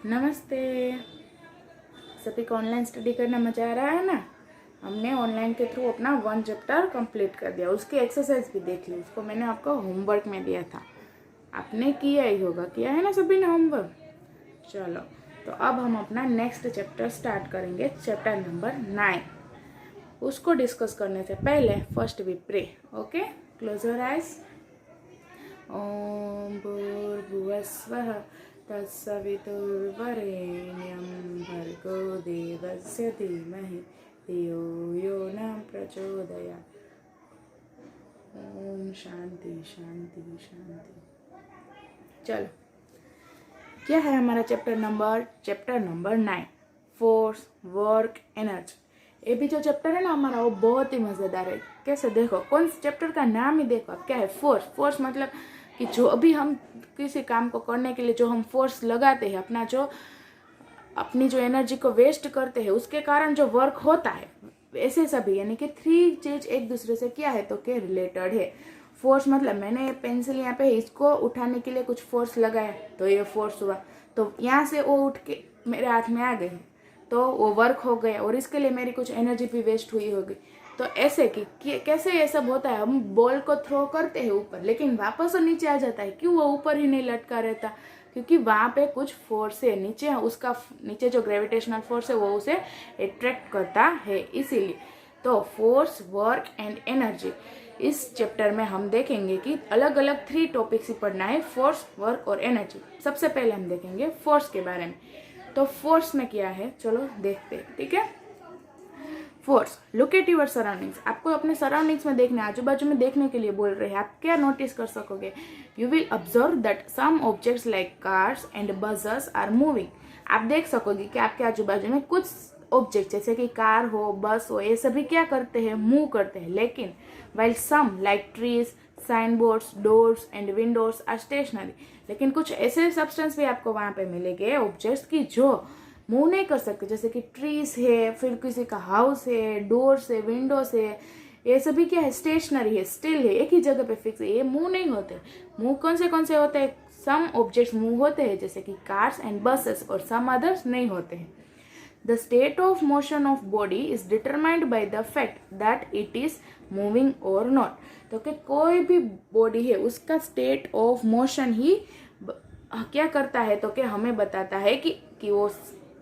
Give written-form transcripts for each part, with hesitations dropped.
नमस्ते। सभी को ऑनलाइन स्टडी करना मजा आ रहा है ना। हमने ऑनलाइन के थ्रू अपना 1 चैप्टर कंप्लीट कर दिया, उसकी एक्सरसाइज भी देख ली। उसको मैंने आपको होमवर्क में दिया था, आपने किया ही होगा, किया है ना सभी ने होमवर्क। चलो, तो अब हम अपना नेक्स्ट चैप्टर स्टार्ट करेंगे, चैप्टर नंबर 9। उसको डिस्कस करने से पहले first we pray. Okay, close your eyes. ओम भूर्भुवस्वः तत्सवितुर्वरेण्यं भर्गो देवस्य धीमहि धियो यो न प्रचोदयात्। ओम शांति शांति शांति। चलो, क्या है हमारा chapter number 9, force, work, energy. ये भी जो चैप्टर है ना हमारा, वो बहुत ही मज़ेदार है। कैसे देखो, कौन से चैप्टर का नाम ही देखो आप, क्या है फोर्स। फोर्स मतलब कि जो अभी हम किसी काम को करने के लिए जो हम फोर्स लगाते हैं, अपनी जो एनर्जी को वेस्ट करते हैं, उसके कारण जो वर्क होता है, ऐसे सभी यानी कि 3 चीज एक दूसरे से क्या है तो क्या रिलेटेड है। फोर्स मतलब मैंने ये पेंसिल यहाँ पे इसको उठाने के लिए कुछ फोर्स लगाया तो ये फोर्स हुआ, तो यहाँ से वो उठ के मेरे हाथ में आ गए तो वो वर्क हो गया, और इसके लिए मेरी कुछ एनर्जी भी वेस्ट हुई होगी। तो ऐसे कि कैसे ये सब होता है, हम बॉल को थ्रो करते हैं ऊपर, लेकिन वापस नीचे आ जाता है। क्यों वो ऊपर ही नहीं लटका रहता? क्योंकि वहाँ पे कुछ फोर्स है नीचे, उसका नीचे जो ग्रेविटेशनल फोर्स है वो उसे अट्रैक्ट करता है, इसीलिए। तो फोर्स, वर्क एंड एनर्जी, इस चैप्टर में हम देखेंगे कि अलग अलग 3 टॉपिक्स ही पढ़ना है, फोर्स, वर्क और एनर्जी। सबसे पहले हम देखेंगे फोर्स के बारे में। तो फोर्स में क्या है, चलो देखते हैं, ठीक है। Force, look at your surroundings. आपको अपने सराउंडिंग्स में देखने, आजू बाजू में देखने के लिए बोल रहे हैं। आप क्या नोटिस कर सकोगे? You will observe that some objects like cars and buses are moving. आप देख सकोगे कि आपके आजू बाजू में कुछ ऑब्जेक्ट जैसे कि कार हो, बस हो, ये सभी क्या करते हैं, मूव करते हैं। लेकिन while some like trees, sign boards, doors and windows are stationary. लेकिन कुछ ऐसे सब्सटेंस भी आपको वहां पे मिलेंगे, ऑब्जेक्ट्स की जो मूव नहीं कर सकते, जैसे कि ट्रीज है, फिर किसी का हाउस है, डोर्स है, विंडोज है, ये सभी क्या है, स्टेशनरी है, स्टिल है, एक ही जगह पे फिक्स है, ये मूव नहीं होते। मूव कौन से होते हैं? सम ऑब्जेक्ट्स मूव होते हैं जैसे कि कार्स एंड बसेस, और सम अदर्स नहीं होते हैं। The state of motion of body is determined by the fact that it is moving or not। तो कि कोई भी बॉडी है उसका स्टेट ऑफ मोशन ही क्या करता है, तो कि हमें बताता है कि वो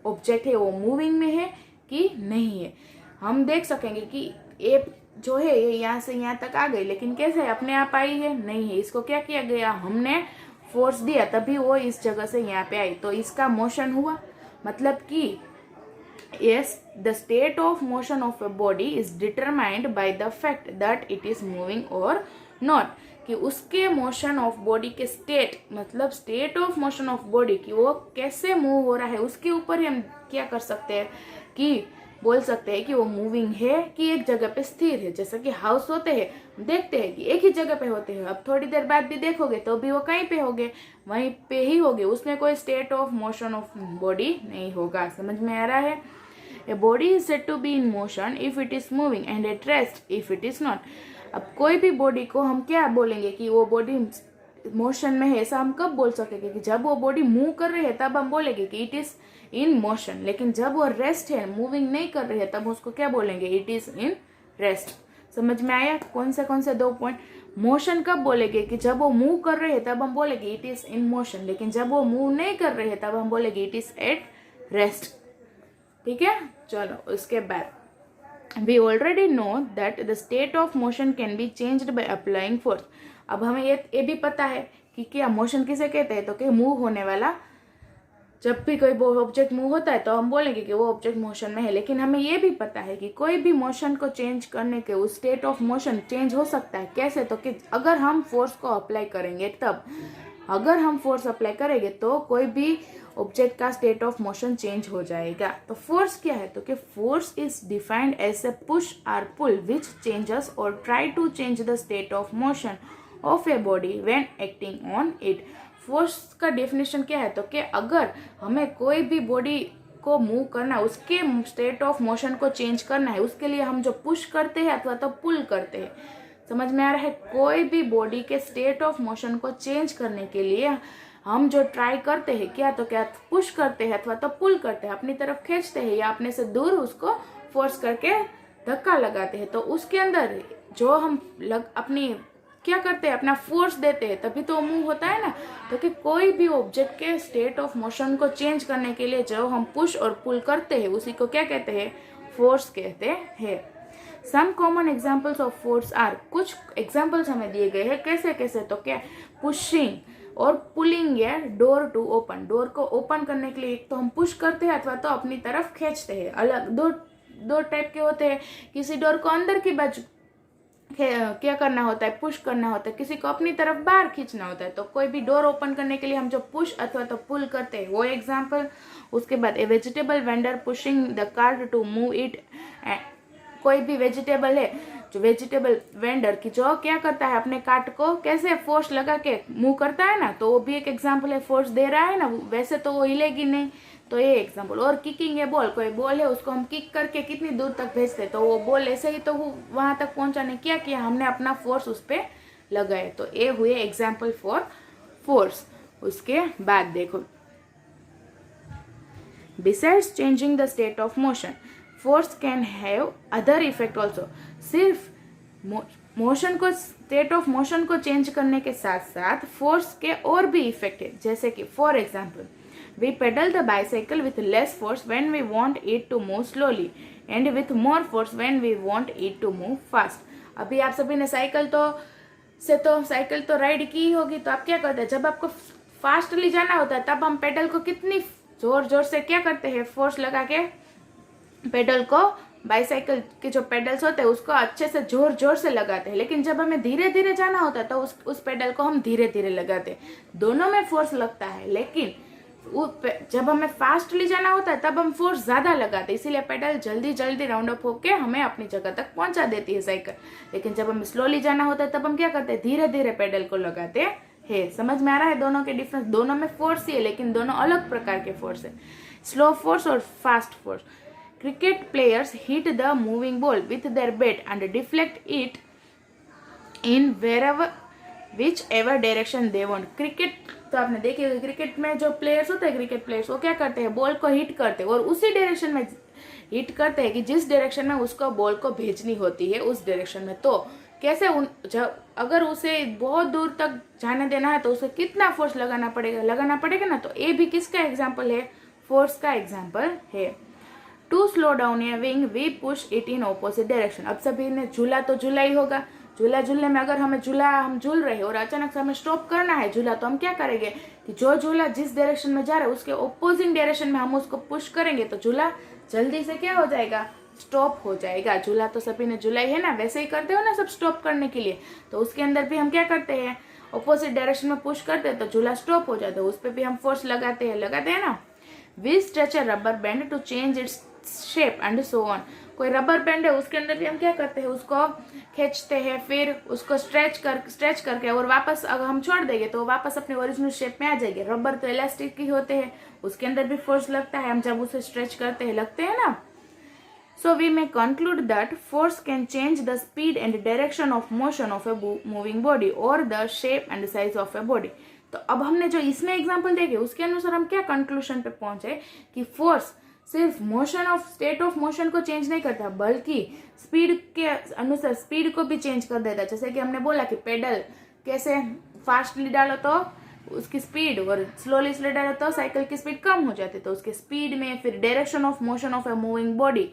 ऑब्जेक्ट है वो मूविंग में है कि नहीं है। हम देख सकेंगे कि ये जो है ये यहाँ से यहाँ तक आ गई, लेकिन कैसे अपने आप आई है? नहीं है। इसको क्या किया गया, हमने फोर्स दिया तभी वो इस जगह से यहाँ पे आई, तो इसका मोशन हुआ। मतलब कि yes, the state of motion of a body is determined by the fact that it is moving or not। कि उसके मोशन ऑफ बॉडी के स्टेट, मतलब state of motion of body की वो कैसे मूव हो रहा है, उसके ऊपर ही हम क्या कर सकते हैं कि बोल सकते हैं कि वो मूविंग है कि एक जगह पे स्थिर है। जैसे कि हाउस होते हैं, देखते हैं कि एक ही जगह पे होते हैं, अब थोड़ी देर बाद भी देखोगे तो भी वो कहीं पे होंगे, वहीं पे ही होंगे, उसमें कोई state of motion of body नहीं होगा। समझ में आ रहा है? A body is said to be in motion if it is moving and at rest if it is not। अब कोई भी बॉडी को हम क्या बोलेंगे कि वो बॉडी मोशन में है, ऐसा हम कब बोल सकेंगे? कि जब वो बॉडी मूव कर रही है तब हम बोलेंगे कि इट इज इन मोशन। लेकिन जब वो रेस्ट है, मूविंग नहीं कर रही है, तब उसको क्या बोलेंगे? It is in rest. समझ में आया कौन से 2 पॉइंट? मोशन कब बोलेंगे? कि जब वो मूव कर रहे हैं तब हम बोलेंगे इट इज इन मोशन, लेकिन जब वो मूव नहीं कर रहे हैं तब हम बोलेंगे इट इज एट रेस्ट। ठीक है, चलो उसके बाद we already know that the state of motion can be changed by applying force. अब हमें ये भी पता है कि क्या मोशन किसे कहते हैं, तो कि मूव होने वाला, जब भी कोई ऑब्जेक्ट मूव होता है तो हम बोलेंगे कि वो ऑब्जेक्ट मोशन में है। लेकिन हमें ये भी पता है कि कोई भी मोशन को चेंज करने के उस स्टेट ऑफ मोशन चेंज हो सकता है। कैसे? तो कि अगर हम फोर्स को अप्लाई करेंगे तब, अगर हम फोर्स अप्लाई करेंगे तो कोई भी ऑब्जेक्ट का स्टेट ऑफ मोशन चेंज हो जाएगा। तो फोर्स क्या है? तो कि force is defined as a push or pull which changes or try to change the state of motion of a body when acting on it. Force का definition क्या है? तो कि अगर हमें कोई भी बॉडी को मूव करना है, उसके स्टेट ऑफ मोशन को चेंज करना है, उसके लिए हम जो पुश करते हैं अथवा तो पुल करते हैं। समझ में आ रहा है? कोई भी बॉडी के स्टेट ऑफ मोशन को चेंज करने के लिए हम जो ट्राई करते हैं क्या तो क्या पुश करते हैं अथवा तो पुल करते हैं, अपनी तरफ खींचते हैं या अपने से दूर उसको फोर्स करके धक्का लगाते हैं, तो उसके अंदर जो हम अपनी क्या करते हैं, अपना फोर्स देते हैं, तभी तो मूव होता है ना। तो कि कोई भी ऑब्जेक्ट के स्टेट ऑफ मोशन को चेंज करने के लिए जो हम पुश और पुल करते हैं उसी को क्या कहते हैं, फोर्स कहते हैं। Some common examples of force are, कुछ एग्जाम्पल्स हमें दिए गए हैं कैसे कैसे, तो क्या पुशिंग और पुलिंग या डोर टू ओपन, डोर को ओपन करने के लिए एक तो हम पुश करते हैं अथवा तो अपनी तरफ खींचते हैं। अलग दो टाइप के होते हैं, किसी डोर को अंदर की बाजू क्या करना होता है, पुश करना होता है, किसी को अपनी तरफ बाहर खींचना होता है। तो कोई भी डोर ओपन करने के लिए हम जो पुश अथवा तो पुल करते हैं वो एग्जाम्पल। उसके बाद a vegetable vendor pushing the cart to move it, कोई भी वेजिटेबल है जो वेजिटेबल वेंडर की जो क्या करता है अपने कार्ट को कैसे फोर्स लगा के मूव करता है ना, तो वो भी एक एग्जाम्पल है, फोर्स दे रहा है ना, वैसे तो वो हिलेगी नहीं, तो ये एग्जाम्पल। और किकिंग है बॉल, कोई बॉल है उसको हम किक करके कितनी दूर तक भेजते, तो वो बॉल ऐसे ही तो वो वहां तक पहुंचाने क्या किया, हमने अपना फोर्स उस पर लगाए, तो ये हुए एग्जाम्पल फॉर फोर्स। उसके बाद देखो, besides changing the state of motion, force can have other effect also. सिर्फ मोशन को, स्टेट ऑफ मोशन को चेंज करने के साथ साथ फोर्स के और भी इफेक्ट है, जैसे कि for example we pedal the bicycle with less force when we want it to move slowly and with more force when we want it to move fast। अभी आप सभी ने साइकिल तो राइड की होगी, तो आप क्या करते हैं, जब आपको फास्टली जाना होता है तब हम पेडल को कितनी जोर जोर से क्या करते हैं, फोर्स लगा के पेडल को, बाईसाइकिल के जो पेडल्स होते हैं उसको अच्छे से जोर जोर से लगाते हैं। लेकिन जब हमें धीरे धीरे जाना होता है तो उस पेडल को हम धीरे धीरे लगाते हैं, दोनों में फोर्स लगता है। लेकिन जब हमें फास्टली जाना होता है तब हम फोर्स ज्यादा लगाते हैं, इसीलिए पेडल जल्दी जल्दी राउंड अप होके हमें अपनी जगह तक पहुंचा देती है साइकिल। लेकिन जब हमें स्लोली जाना होता है तब हम क्या करते हैं, धीरे धीरे पेडल को लगाते हैं। समझ में आ रहा है दोनों के डिफरेंस, दोनों में फोर्स ही है लेकिन दोनों अलग प्रकार के फोर्स है, स्लो फोर्स और fast force. Cricket players hit the moving ball with their bat and deflect it in wherever which ever direction they want. Cricket तो आपने देखी होगी, क्रिकेट में जो प्लेयर्स होते हैं, क्रिकेट प्लेयर्स वो क्या करते हैं, बॉल को हिट करते हैं और उसी डायरेक्शन में हिट करते हैं कि जिस डायरेक्शन में उसको बॉल को भेजनी होती है उस डायरेक्शन में। तो कैसे अगर उसे बहुत दूर तक जाने देना है तो उसे कितना फोर्स लगाना पड़ेगा ना। तो ये भी किसका एग्जाम्पल है, फोर्स का एग्जाम्पल है। To slow down a wing we push it in opposite direction. अब सभी ने झूला तो झूला ही होगा, झूलने में अगर हम झूल रहे हैं और अचानक से हमें स्टॉप करना है झूला, तो हम क्या करेंगे कि जो झूला जिस डायरेक्शन में जा रहा है उसके ऑपोजिट डायरेक्शन में हम उसको पुश करेंगे तो झूला जल्दी से क्या हो जाएगा, स्टॉप हो जाएगा। झूला तो सभी ने झूला ही है ना, वैसे ही करते हो ना सब स्टॉप करने के लिए, तो उसके अंदर भी हम क्या करते हैं, ऑपोजिट डायरेक्शन में पुश करते हैं तो झूला स्टॉप हो जाता है, उस पर भी हम फोर्स लगाते हैं ना। We stretch a rubber band to change its shape and so on. कोई रबर बैंड है उसके अंदर भी हम क्या करते हैं, उसको खींचते हैं, फिर उसको स्ट्रेच करके और वापस अगर हम छोड़ देंगे तो वापस अपने ओरिजिनल शेप में आ जाएगी। रबर तो इलास्टिक ही होते हैं, उसके अंदर भी फोर्स लगता है, हम जब उसे स्ट्रेच करते हैं लगते हैं ना। So we may conclude that force can change the speed and direction of motion of a moving body और the shape and size of a body. तो अब हमने जो इसमें एग्जाम्पल देखे उसके अनुसार हम क्या कंक्लूजन पे पहुंचे कि फोर्स सिर्फ motion of state of motion को चेंज नहीं करता बल्कि स्पीड के अनुसार स्पीड को भी चेंज कर देता है। जैसे कि हमने बोला कि पेडल कैसे फास्टली डालो तो उसकी स्पीड और स्लोली डालो तो साइकिल की स्पीड कम हो जाती है, तो उसके स्पीड में फिर direction of motion of a moving body,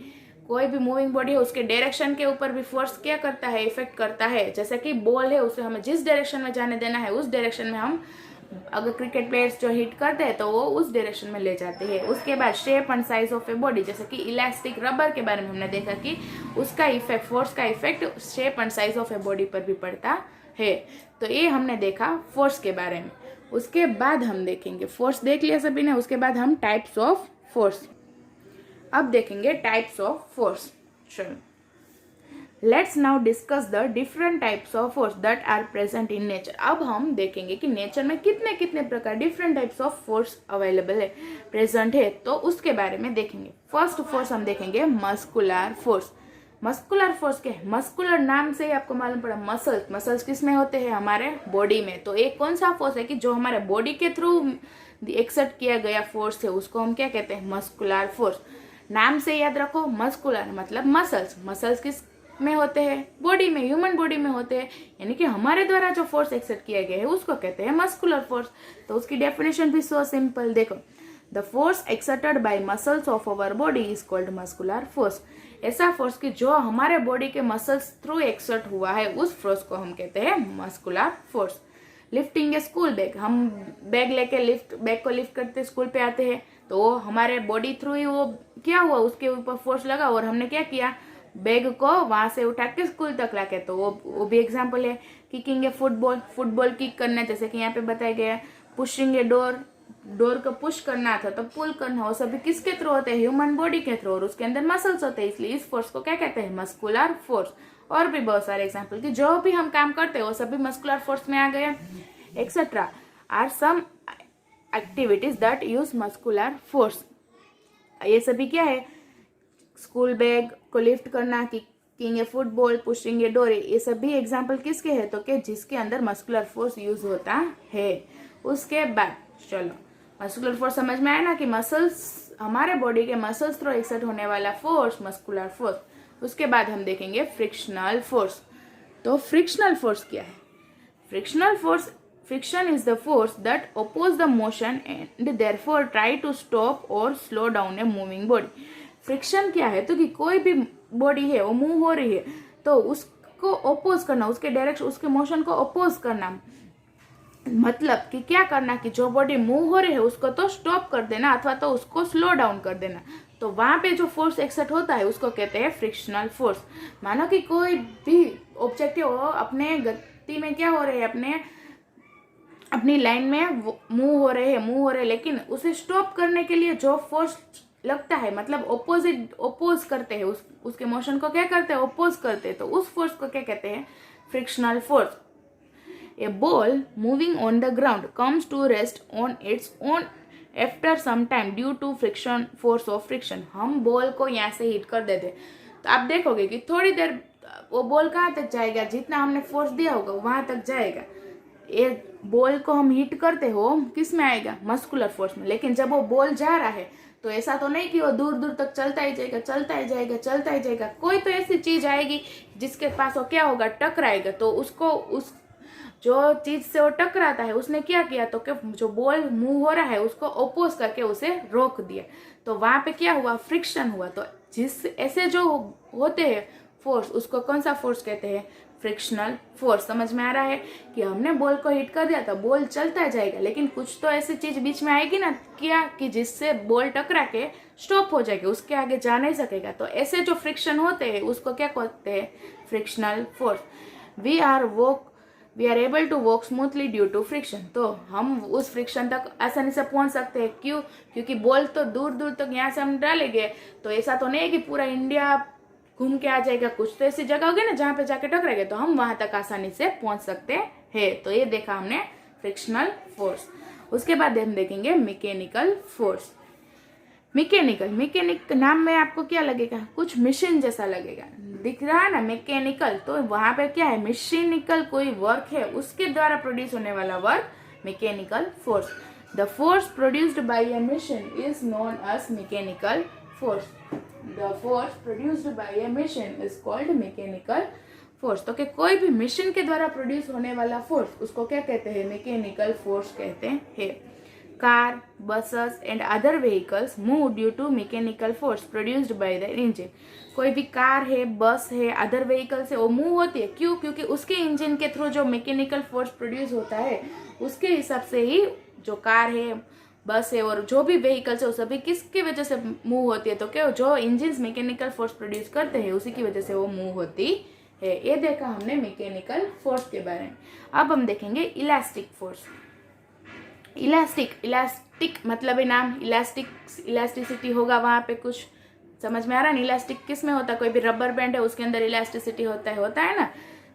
कोई भी मूविंग बॉडी है उसके डायरेक्शन के ऊपर भी फोर्स क्या करता है, इफेक्ट करता है। जैसे कि बॉल है उसे हमें जिस डायरेक्शन में जाने देना है उस डायरेक्शन में हम अगर क्रिकेट प्लेयर्स जो हिट करते हैं तो वो उस डायरेक्शन में ले जाते हैं। उसके बाद shape and size of a body, जैसे कि इलास्टिक रबर के बारे में हमने देखा कि उसका इफेक्ट, फोर्स का effect shape and size of a body पर भी पड़ता है। तो ये हमने देखा फोर्स के बारे में। उसके बाद हम देखेंगे, फोर्स देख लिया सभी ने, उसके बाद हम टाइप्स ऑफ फोर्स अब देखेंगे, टाइप्स ऑफ फोर्स। चलो let's now discuss the different types of force that are present in nature. अब हम देखेंगे कि नेचर में कितने कितने प्रकार different types of force available है, प्रेजेंट है, तो उसके बारे में देखेंगे। फर्स्ट फोर्स हम देखेंगे मस्कुलर फोर्स। मस्कुलर फोर्स क्या है? मस्कुलर नाम से ही आपको मालूम पड़ा, मसल्स, मसल्स किस में होते हैं? हमारे बॉडी में। तो एक कौन सा फोर्स है कि जो हमारे बॉडी के थ्रू एक्सर्ट किया गया फोर्स है, उसको हम क्या कहते हैं? Muscular force. नाम से याद रखो, मस्कुलर मतलब मसल्स। मसल्स किस में होते हैं? बॉडी में, ह्यूमन बॉडी में होते हैं। यानी कि हमारे द्वारा जो फोर्स एक्सर्ट किया गया है उसको कहते हैं मस्कुलर फोर्स। तो उसकी डेफिनेशन भी सो सिंपल, देखो, the force exerted bye muscles of our body is called muscular force. ऐसा फोर्स कि जो हमारे बॉडी के मसल्स थ्रू एक्सर्ट हुआ है, उस फोर्स को हम कहते हैं मस्कुलर फोर्स। लिफ्टिंग ए स्कूल बैग, हम बैग लेके बैग को लिफ्ट करते स्कूल पे आते हैं, तो हमारे बॉडी थ्रू ही वो क्या हुआ, उसके ऊपर फोर्स लगा और हमने क्या किया, बैग को वहां से उठा के स्कूल तक लाके। तो वो भी एग्जाम्पल है। Kicking a football, football kick करना, जैसे कि यहाँ पे बताया गया है। पुशिंग ए डोर, डोर को पुश करना था तो पुल करना, वो सभी किसके थ्रू होते हैं? ह्यूमन बॉडी के थ्रू, और उसके अंदर मसल्स होते हैं, इसलिए इस फोर्स को क्या कहते हैं? Muscular force. और भी बहुत सारे एग्जाम्पल कि जो भी हम काम करते हैं वो सभी मस्कुलर फोर्स में आ गए। Etcetera are some activities that use muscular force. ये सभी क्या है? स्कूल बैग को लिफ्ट करना, kicking a football, pushing a door, ये सभी एग्जाम्पल किसके हैं? तो के जिसके अंदर मस्कुलर फोर्स यूज होता है। उसके बाद चलो, मस्कुलर फोर्स समझ में आया ना कि मसल्स, हमारे बॉडी के मसल्स थ्रू एक्सर्ट होने वाला फोर्स मस्कुलर फोर्स। उसके बाद हम देखेंगे फ्रिक्शनल फोर्स। तो फ्रिक्शनल फोर्स क्या है? Frictional force, friction is the force that oppose the motion and therefore try to stop और slow down a moving body. Friction क्या है? तो कि कोई भी बॉडी है वो मूव हो रही है, तो उसको ओपोज करना, उसके डायरेक्शन, उसके मोशन को ओपोज करना, मतलब कि क्या करना कि जो बॉडी मूव हो रही है उसको तो स्टॉप कर देना अथवा तो उसको स्लो डाउन कर देना। तो वहां पे जो फोर्स एक्सर्ट होता है उसको कहते हैं फ्रिक्शनल फोर्स। मानो कि कोई भी ऑब्जेक्ट हो अपने गति में क्या हो रहे हैं, अपनी लाइन में मूव हो रहे हैं, लेकिन उसे स्टॉप करने के लिए जो फोर्स लगता है, मतलब ओपोज करते हैं, उसके मोशन को क्या करते हैं? ओपोज करते हैं। तो उस फोर्स को क्या कहते हैं? Frictional force. A ball moving on the ground comes to rest on its own after some time due to friction, force of friction। हम बॉल को यहाँ से हिट कर देते, तो आप देखोगे कि थोड़ी देर वो बॉल कहाँ तक जाएगा? जितना हमने फोर्स दिया होगा वहां तक जाएगा। एक बॉल को हम हिट करते हो किस में आएगा? मस्कुलर फोर्स में। लेकिन जब वो बॉल जा रहा है तो ऐसा तो नहीं कि वो दूर दूर तक चलता ही जाएगा। कोई तो ऐसी चीज आएगी जिसके पास वो क्या होगा? टकराएगा। तो उसको, उस जो चीज से वो टकराता है उसने क्या किया? तो जो बॉल मूव हो रहा है उसको ओपोज करके उसे रोक दिया। तो वहां पे क्या हुआ? फ्रिक्शन हुआ। तो जिस ऐसे जो होते हैं फोर्स, उसको कौन सा फोर्स कहते हैं? Frictional force. समझ में आ रहा है कि हमने बॉल को हिट कर दिया तो बॉल चलता जाएगा, लेकिन कुछ तो ऐसी चीज बीच में आएगी ना, क्या कि जिससे बॉल टकरा के स्टॉप हो जाएगी, उसके आगे जा नहीं सकेगा। तो ऐसे जो फ्रिक्शन होते हैं उसको क्या कहते हैं? Frictional force. We are able to walk smoothly due to friction. तो हम उस फ्रिक्शन तक आसानी से पहुंच सकते हैं। क्यों? क्योंकि बॉल तो दूर दूर तक यहाँ से हम डालेंगे, तो ऐसा तो नहीं है कि पूरा इंडिया घूम के आ जाएगा। कुछ तो ऐसी जगह होगी ना जहाँ पे जाके टकराएंगे, तो हम वहां तक आसानी से पहुंच सकते हैं। तो ये देखा हमने फ्रिक्शनल फोर्स। उसके बाद हम देखेंगे मैकेनिकल फोर्स। मैकेनिक नाम में आपको क्या लगेगा? कुछ मशीन जैसा लगेगा, दिख रहा है ना मैकेनिकल। तो वहां पे क्या है? मशीनिकल कोई वर्क है, उसके द्वारा प्रोड्यूस होने वाला work mechanical force. The force produced by a machine is known as mechanical force. The force produced by a machine is called mechanical force. तो कोई भी मशीन के द्वारा प्रोड्यूस होने वाला फोर्स, उसको क्या कहते हैं? मैकेनिकल फोर्स कहते हैं। Car, buses and other vehicles move due to mechanical force produced by the engine। कोई भी कार है, बस है, अदर व्हीकल्स है, वो मूव होती है। क्यों? क्योंकि उसके इंजन के थ्रू जो मैकेनिकल फोर्स प्रोड्यूस होता है, उसके हिसाब से ही जो कार है, बस है और जो भी व्हीकल्स है वो सभी किसकी वजह से मूव होती है? तो क्या जो इंजन मैकेनिकल फोर्स प्रोड्यूस करते हैं उसी की वजह से वो मूव होती है। ये देखा हमने मैकेनिकल फोर्स के बारे में। अब हम देखेंगे इलास्टिक फोर्स। इलास्टिक मतलब है नाम, इलास्टिसिटी होगा वहां पे। कुछ समझ में आ रहा है? इलास्टिक किस में होता है? कोई भी रबर बैंड है उसके अंदर इलास्टिसिटी होता है ना।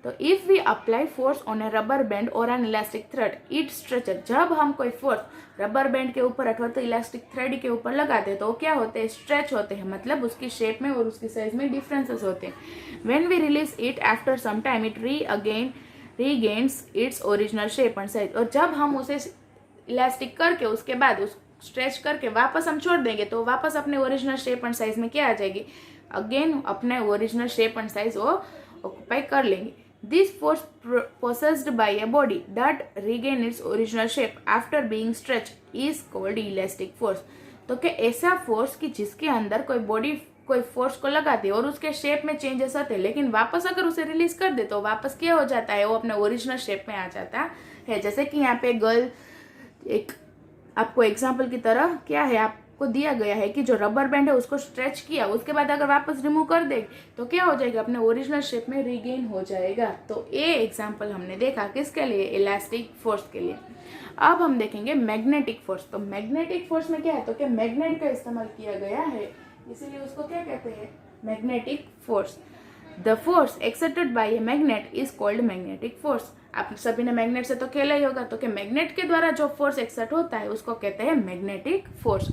तो if we apply force on a rubber band और an elastic thread it stretches, जब हम कोई फोर्स रबर बैंड के ऊपर अथवा तो इलास्टिक थ्रेड के ऊपर लगाते हैं तो क्या होते हैं, स्ट्रेच होते हैं, मतलब उसकी शेप में और उसकी साइज में डिफरेंसेस होते हैं। When we release it after some time it regains its original shape and size, और जब हम उसे इलास्टिक करके उसके बाद उस स्ट्रेच करके वापस हम छोड़ देंगे तो वापस अपने ओरिजिनल शेप एंड साइज में क्या आ जाएगी, अगेन अपने ओरिजिनल शेप एंड साइज वो ऑक्यूपाई कर लेंगे। This force possessed by a body that regain its original shape after being stretched is called elastic force। तो क्या ऐसा फोर्स कि जिसके अंदर कोई बॉडी कोई फोर्स को लगाती है और उसके शेप में चेंजेस आते हैं, लेकिन वापस अगर उसे रिलीज कर दे तो वापस क्या हो जाता है, वो अपने ओरिजिनल शेप में आ जाता है। जैसे कि यहाँ पे गर्ल एक आपको एग्जाम्पल की तरह क्या है आपको दिया गया है कि जो रबर बैंड है उसको स्ट्रेच किया, उसके बाद अगर वापस रिमूव कर दे तो क्या हो जाएगा, अपने ओरिजिनल शेप में रिगेन हो जाएगा। तो ये एग्जाम्पल हमने देखा किसके लिए, इलास्टिक फोर्स के लिए। अब हम देखेंगे मैग्नेटिक फोर्स। तो मैग्नेटिक फोर्स में क्या है, तो क्या मैग्नेट का इस्तेमाल किया गया है, इसीलिए उसको क्या कहते हैं, magnetic force. The force exerted bye a magnet is called magnetic force. आप सभी ने मैग्नेट से तो खेला ही होगा, तो क्या मैग्नेट के द्वारा जो फोर्स एक्सर्ट होता है उसको कहते हैं magnetic force.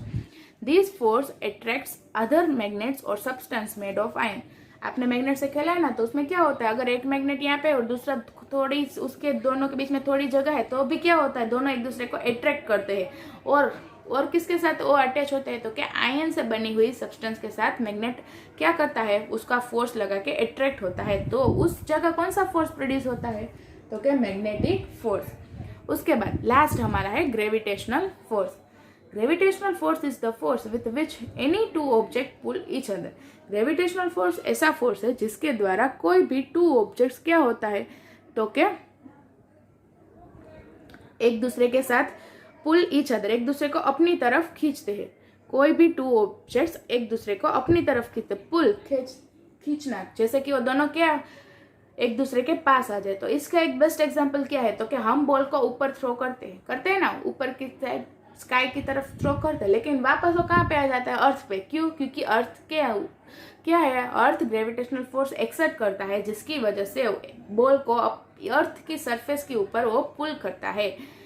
This force attracts other magnets और सब्सटेंस मेड ऑफ आयरन। आपने मैग्नेट से खेला है ना, तो उसमें क्या होता है, अगर एक मैग्नेट यहाँ पे और दूसरा थोड़ी उसके दोनों के बीच में थोड़ी जगह है तो भी क्या होता है, दोनों एक दूसरे को अट्रैक्ट करते हैं और किसके साथ वो अटैच होते हैं, तो क्या आयन से बनी हुई सब्सटेंस के साथ मैग्नेट क्या करता है, उसका फोर्स लगा के अट्रैक्ट होता है। तो उस जगह कौन सा फोर्स प्रोड्यूस होता है, तो क्या मैग्नेटिक फोर्स। उसके बाद लास्ट हमारा है gravitational force. Gravitational force is the force with which any two object pull each other. Gravitational force ऐसा फोर्स है जिसके द्वारा कोई भी टू ऑब्जेक्ट्स क्या होता है, तो क्या एक दूसरे के साथ पुल ईच अदर, एक दूसरे को अपनी तरफ खींचते हैं। कोई भी टू ऑब्जेक्ट्स एक दूसरे को अपनी तरफ खींचते, पुल खींचना, जैसे कि वो दोनों क्या एक दूसरे के पास आ जाए। तो इसका एक बेस्ट एग्जांपल क्या है, तो क्या हम बॉल को ऊपर थ्रो करते हैं ना, ऊपर की साइड स्काई की तरफ थ्रो करते हैं, लेकिन वापस वो कहाँ पे आ जाता है, अर्थ पे। क्यों, क्योंकि अर्थ क्या है, अर्थ ग्रेविटेशनल फोर्स एक्सर्ट करता है, जिसकी वजह से बॉल को अर्थ की सरफेस के ऊपर वो पुल करता है।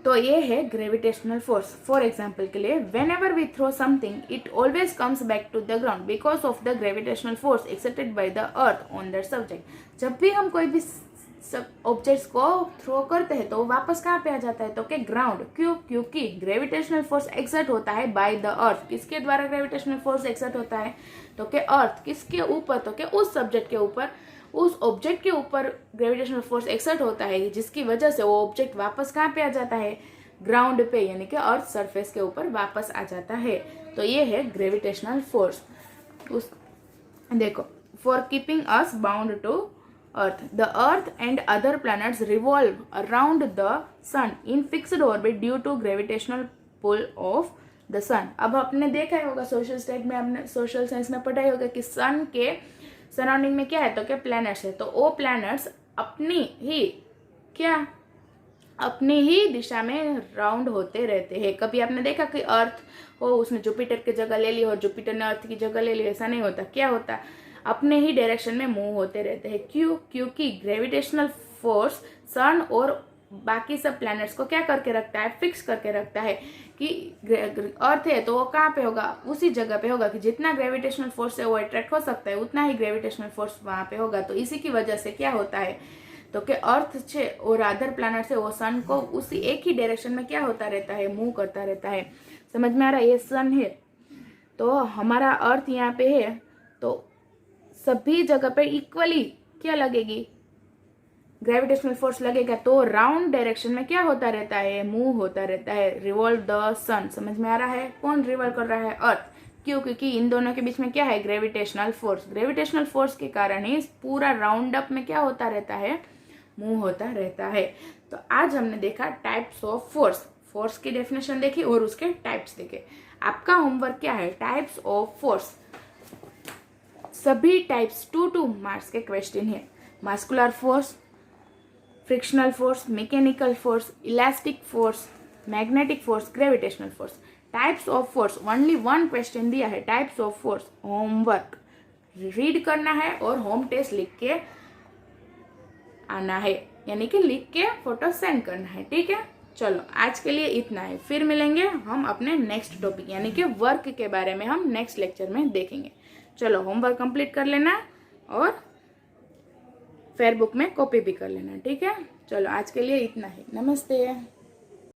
तो ये है ग्रेविटेशनल फोर्स। फॉर एग्जाम्पल के लिए, whenever we throw something it always comes back to the ground because of the gravitational force exerted by the earth on that subject. जब भी हम कोई भी ऑब्जेक्ट्स को थ्रो करते हैं तो वापस कहाँ पे आ जाता है, तो क्या ग्राउंड। क्यों, क्योंकि ग्रेविटेशनल फोर्स एक्सर्ट होता है बाय द अर्थ। किसके द्वारा ग्रेविटेशनल फोर्स एक्सर्ट होता है, तो क्या अर्थ। किसके ऊपर, तो क्या उस सब्जेक्ट के ऊपर, उस ऑब्जेक्ट के ऊपर ग्रेविटेशनल फोर्स एक्सर्ट होता है, जिसकी वजह से वो ऑब्जेक्ट वापस कहाँ पे आ जाता है, ग्राउंड पे, यानी कि अर्थ सरफेस के ऊपर वापस आ जाता है। तो ये है ग्रेविटेशनल फोर्स। देखो, for keeping us bound to earth, the earth and other planets revolve around the sun in fixed orbit due to gravitational pull of the sun. अब आपने देखा होगा सोशल स्टेट में, आपने सोशल साइंस में पढ़ा होगा कि सन के सराउंडिंग में क्या है, तो क्या प्लैनेट्स है। तो वो प्लैनेट्स अपनी ही दिशा में राउंड होते रहते हैं। कभी आपने देखा कि अर्थ हो उसने जुपिटर की जगह ले ली और जुपिटर ने अर्थ की जगह ले ली, ऐसा नहीं होता। क्या होता, अपने ही डायरेक्शन में मूव होते रहते हैं। क्यों, क्योंकि ग्रेविटेशनल फोर्स सन और बाकी सब प्लैनेट्स को क्या करके रखता है, फिक्स करके रखता है कि अर्थ है तो वो कहाँ पे होगा, उसी जगह पे होगा कि जितना ग्रेविटेशनल फोर्स है वो अट्रैक्ट हो सकता है, उतना ही ग्रेविटेशनल फोर्स वहाँ पे होगा। तो इसी की वजह से क्या होता है, तो कि अर्थ छे और अदर प्लैनेट से वो सन को उसी एक ही डायरेक्शन में क्या होता रहता है, मूव करता रहता है। समझ में आ रहा है, ये सन है तो हमारा अर्थ यहाँ पे है, तो सभी जगह पे इक्वली क्या लगेगी, ग्रेविटेशनल फोर्स लगेगा। तो राउंड डायरेक्शन में क्या होता रहता है, मूव होता रहता है, रिवॉल्व द सन। समझ में आ रहा है, कौन रिवॉल्व कर रहा है, अर्थ। क्यों, क्योंकि इन दोनों के बीच में क्या है, ग्रेविटेशनल फोर्स। ग्रेविटेशनल फोर्स के कारण ही पूरा राउंड अप में क्या होता रहता है, मूव होता रहता है। तो आज हमने देखा टाइप्स ऑफ फोर्स, फोर्स की डेफिनेशन देखी और उसके टाइप्स देखे। आपका होमवर्क क्या है, टाइप्स ऑफ फोर्स। सभी टाइप्स 2 मार्क्स के क्वेश्चन है। Muscular force, frictional force, mechanical force, elastic force, magnetic force, gravitational force. Types of force only 1 question दिया है, types of force. Homework read करना है और होम टेस्ट लिख के आना है, यानी कि लिख के फोटो सेंड करना है। ठीक है, चलो आज के लिए इतना है, फिर मिलेंगे हम अपने नेक्स्ट टॉपिक यानी कि वर्क के बारे में हम नेक्स्ट लेक्चर में देखेंगे। चलो होमवर्क कंप्लीट कर लेना और फेयर बुक में कॉपी भी कर लेना। ठीक है, चलो आज के लिए इतना ही, नमस्ते।